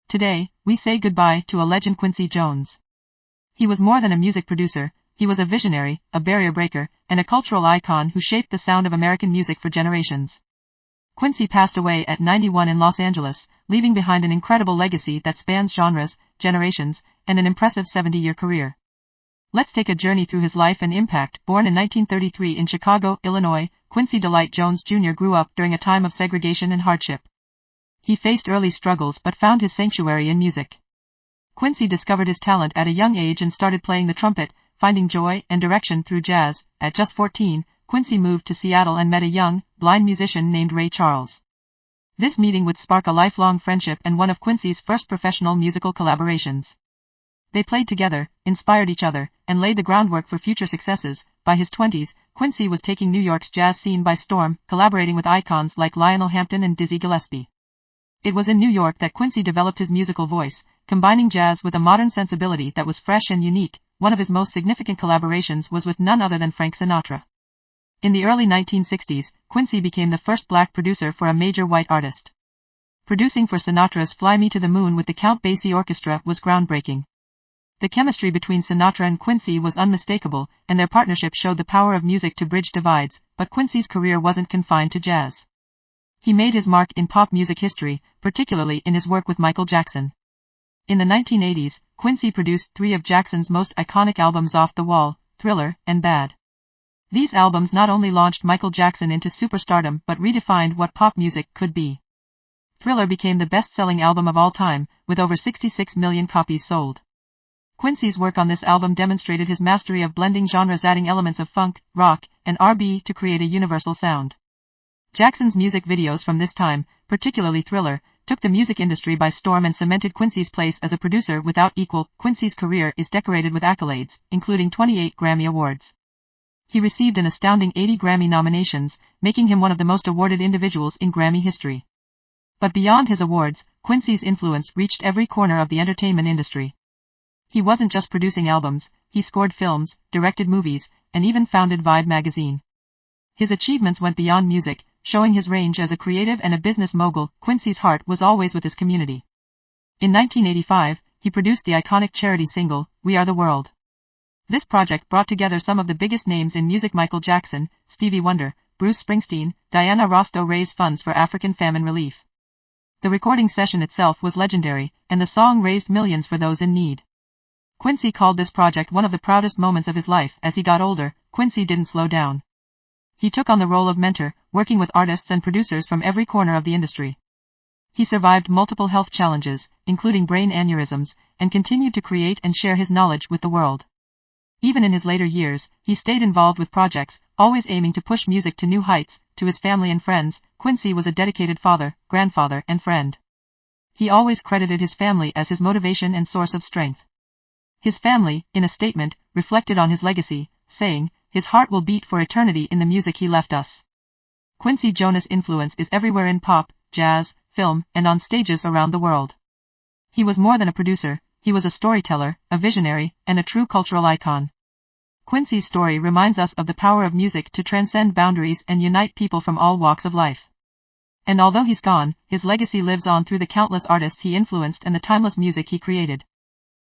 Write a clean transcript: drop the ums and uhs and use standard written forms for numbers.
Today, we say goodbye to a legend, Quincy Jones. He was more than a music producer, he was a visionary, a barrier breaker, and a cultural icon who shaped the sound of American music for generations. Quincy passed away at 91 in Los Angeles, leaving behind an incredible legacy that spans genres, generations, and an impressive 70-year career. Let's take a journey through his life and impact. Born in 1933 in Chicago, Illinois, Quincy Delight Jones Jr. grew up during a time of segregation and hardship. He faced early struggles but found his sanctuary in music. Quincy discovered his talent at a young age and started playing the trumpet, finding joy and direction through jazz. At just 14, Quincy moved to Seattle and met a young, blind musician named Ray Charles. This meeting would spark a lifelong friendship and one of Quincy's first professional musical collaborations. They played together, inspired each other, and laid the groundwork for future successes. By his 20s, Quincy was taking New York's jazz scene by storm, collaborating with icons like Lionel Hampton and Dizzy Gillespie. It was in New York that Quincy developed his musical voice, combining jazz with a modern sensibility that was fresh and unique. One of his most significant collaborations was with none other than Frank Sinatra. In the early 1960s, Quincy became the first black producer for a major white artist. Producing for Sinatra's Fly Me to the Moon with the Count Basie Orchestra was groundbreaking. The chemistry between Sinatra and Quincy was unmistakable, and their partnership showed the power of music to bridge divides. But Quincy's career wasn't confined to jazz. He made his mark in pop music history, particularly in his work with Michael Jackson. In the 1980s, Quincy produced 3 of Jackson's most iconic albums: Off the Wall, Thriller, and Bad. These albums not only launched Michael Jackson into superstardom but redefined what pop music could be. Thriller became the best-selling album of all time, with over 66 million copies sold. Quincy's work on this album demonstrated his mastery of blending genres, adding elements of funk, rock, and R&B to create a universal sound. Jackson's music videos from this time, particularly Thriller, took the music industry by storm and cemented Quincy's place as a producer without equal. Quincy's career is decorated with accolades, including 28 Grammy Awards. He received an astounding 80 Grammy nominations, making him one of the most awarded individuals in Grammy history. But beyond his awards, Quincy's influence reached every corner of the entertainment industry. He wasn't just producing albums, he scored films, directed movies, and even founded Vibe magazine. His achievements went beyond music, showing his range as a creative and a business mogul. Quincy's heart was always with his community. In 1985, he produced the iconic charity single, We Are the World. This project brought together some of the biggest names in music: Michael Jackson, Stevie Wonder, Bruce Springsteen, Diana Ross to raise funds for African famine relief. The recording session itself was legendary, and the song raised millions for those in need. Quincy called this project one of the proudest moments of his life. As he got older, Quincy didn't slow down. He took on the role of mentor, working with artists and producers from every corner of the industry. He survived multiple health challenges, including brain aneurysms, and continued to create and share his knowledge with the world. Even in his later years, he stayed involved with projects, always aiming to push music to new heights. To his family and friends, Quincy was a dedicated father, grandfather, and friend. He always credited his family as his motivation and source of strength. His family, in a statement, reflected on his legacy, saying, "His heart will beat for eternity in the music he left us." Quincy Jones' influence is everywhere in pop, jazz, film, and on stages around the world. He was more than a producer, he was a storyteller, a visionary, and a true cultural icon. Quincy's story reminds us of the power of music to transcend boundaries and unite people from all walks of life. And although he's gone, his legacy lives on through the countless artists he influenced and the timeless music he created.